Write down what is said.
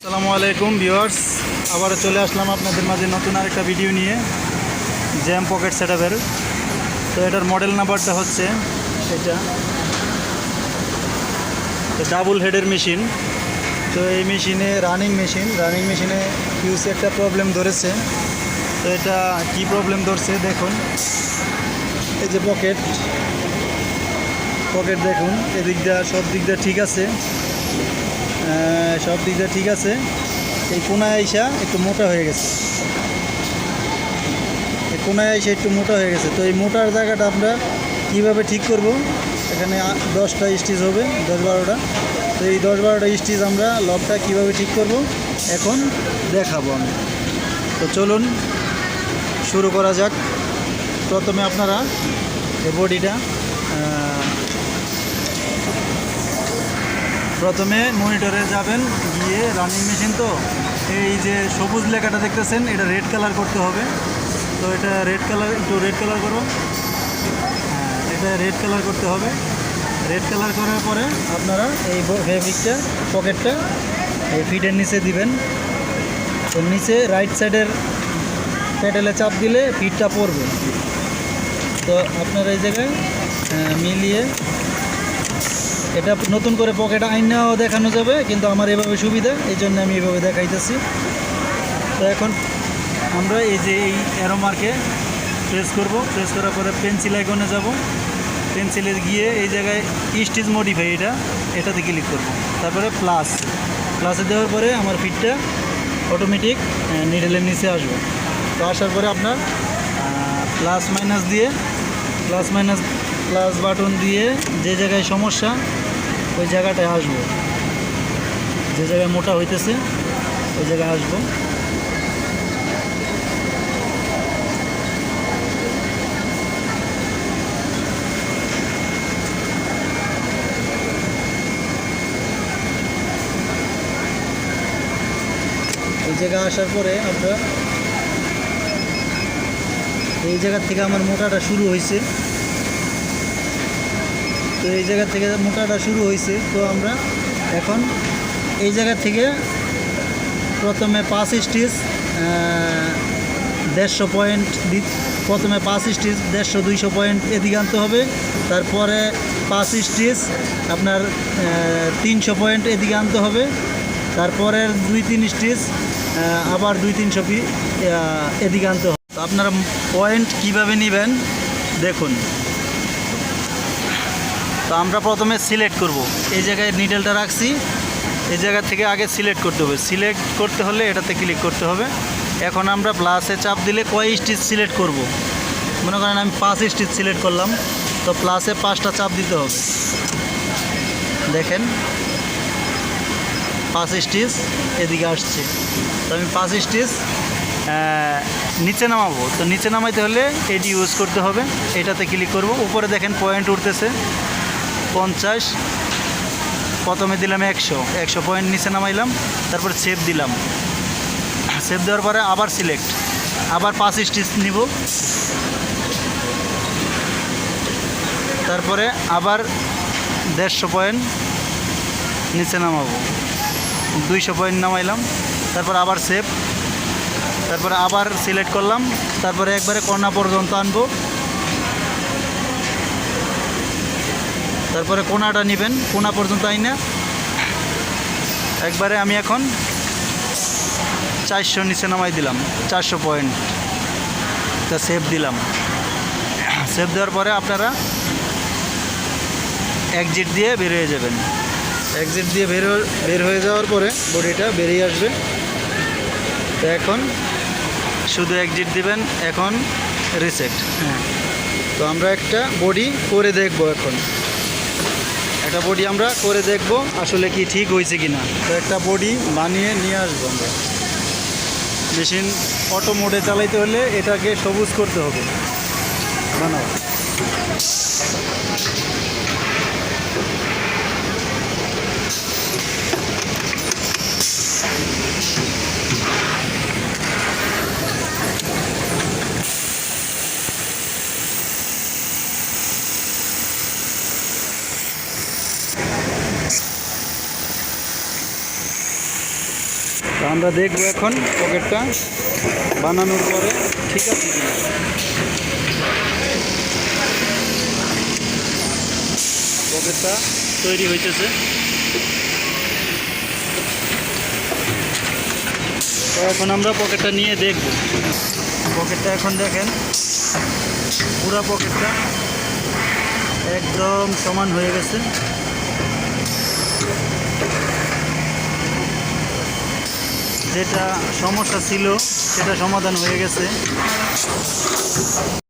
আসসালামু আলাইকুম ভিউয়ার্স, আবার চলে আসলাম আপনাদের মাঝে নতুন আরেকটা ভিডিও নিয়ে জ্যাম পকেট সেটআপের। তো এটার মডেল নাম্বারটা হচ্ছে এটা ডাবল হেডের মেশিন। তো এই মেশিনে রানিং মেশিনে ফিউজে একটা প্রবলেম ধরেছে। তো এটা কি প্রবলেম ধরছে দেখুন, এই যে পকেট দেখুন, এদিকটা সব দিকটা ঠিক আছে, এই কোনায় আইসা একটু মোটা হয়ে গেছে, তো এই মোটার জায়গাটা আমরা কিভাবে ঠিক করব। এখানে 10টা স্টিচ হবে, 10-12টা। তো এই 10-12টা স্টিচ আমরা লকটা কিভাবে ঠিক করব এখন দেখাবো আমি। তো চলুন শুরু করা যাক। প্রথমে আপনারা এই বডিটা প্রথমে মনিটরে যাবেন, গিয়ে রানিং মেশিন, তো এই যে সবুজ লেখাটা দেখতেছেন এটা রেড কালার করতে হবে। তো এটা রেড কালার, একটু রেড কালার করো, এটা রেড কালার করতে হবে। রেড কালার করার পরে আপনারা এই ফেব্রিকটা পকেটটা এই ফিটের নিচে দিবেন। তো নিচে রাইট সাইডের প্যাডেলে চাপ দিলে ফিটটা পড়বে। তো আপনারা এই জায়গায় মিলিয়ে এটা নতুন করে পকেট আইনাও দেখানো যাবে, কিন্তু আমার এভাবে সুবিধা, এই জন্য আমি এভাবে দেখাইতেছি। তো এখন আমরা এই যে এই অ্যারো মার্কে প্রেস করব, প্রেস করার পরে পেন্সিল আইকনে যাব, পেন্সিলে গিয়ে এই জায়গায় স্টিচ মডিফাই এটাতে ক্লিক করব। তারপরে প্লাসে দেওয়ার পরে আমার ফিটটা অটোমেটিক নিডেলের নিচে আসবে। তো আসার পরে আপনার প্লাস বাটন দিয়ে যে জায়গায় সমস্যা ওই জায়গাটায় আসবো, যে জায়গায় মোটা হইতেছে ওই জায়গায় আসবো। এই জায়গায় আসার পরে আমরা এই জায়গা থেকে আমার মোটাটা শুরু হয়েছে, তো আমরা এখন এই জায়গা থেকে প্রথমে 5 স্টিচ 150 পয়েন্ট, প্রথমে 5 স্টিচ 150-200 পয়েন্ট এদিকে আনতে হবে। তারপরে 5 স্টিচ আপনার 300 পয়েন্ট এদিকে আনতে হবে। তারপরের 2-3 স্টিচ আবার 200-300 এদিকে আনতে হবে। তো আপনারা পয়েন্ট কিভাবে নেবেন দেখুন। তো আমরা প্রথমে সিলেক্ট করব, এই জায়গায় নিডেলটা রাখছি, এই জায়গা থেকে আগে সিলেক্ট করতে হবে। সিলেক্ট করতে হলে এটাতে ক্লিক করতে হবে। এখন আমরা প্লাসে চাপ দিলে কয় স্টিচ সিলেক্ট করব, মনে করেন আমি 5 স্টিচ সিলেক্ট করলাম, তো প্লাসে 5টা চাপ দিতে হবে। দেখেন 5 স্টিচ এদিকে আসছে, তো আমি 5 স্টিচ নিচে নামাবো। তো নিচে নামাইতে হলে এটি ইউজ করতে হবে, এটাতে ক্লিক করব। উপরে দেখেন পয়েন্ট উঠতেছে 50, প্রথমে দিলাম 100 পয়েন্ট নিচে নামাইলাম, তারপর সেভ দিলাম। সেভ দেওয়ার পরে আবার সিলেক্ট, আবার 5 স্টিচ নিব, তারপরে আবার 150 পয়েন্ট নিচে নামাবো, 200 পয়েন্ট নামাইলাম, তারপর আবার সেভ, তারপরে আবার সিলেক্ট করলাম, তারপরে একবারে কর্নার পর্যন্ত আনবো। তারপরে কোনাটা নেবেন, কোনা পর্যন্ত আইনা একবারে আমি এখন 400 নিচে নামাই দিলাম, 400 পয়েন্ট। তা সেভ দিলাম। সেভ দেওয়ার পরে আপনারা এক্সিট দিয়ে বের হয়ে যাবেন। এক্সিট দিয়ে বের হয়ে যাওয়ার পরে বডিটা বেরিয়ে আসবে। তো এখন শুধু এক্সিট দিবেন, এখন রিসেট। তো আমরা একটা বডি করে দেখব, এখন একটা বডি আমরা করে দেখব আসলে কি ঠিক হয়েছে কিনা। তো একটা বডি বানিয়ে নিয়ে আসবো আমরা। মেশিন অটো মোডে চালাইতে হলে এটাকে সবুজ করতে হবে, বানাও। তো আমরা দেখবো এখন পকেটটা বানানোর পরে ঠিক আছে কিনা। পকেটটা তৈরি হইতেছে। তো এখন আমরা পকেটটা নিয়ে দেখব। পকেটটা এখন দেখেন, পুরা পকেটটা একদম সমান হয়ে গেছে। যেটা সমস্যা ছিল সেটা সমাধান হয়ে গেছে।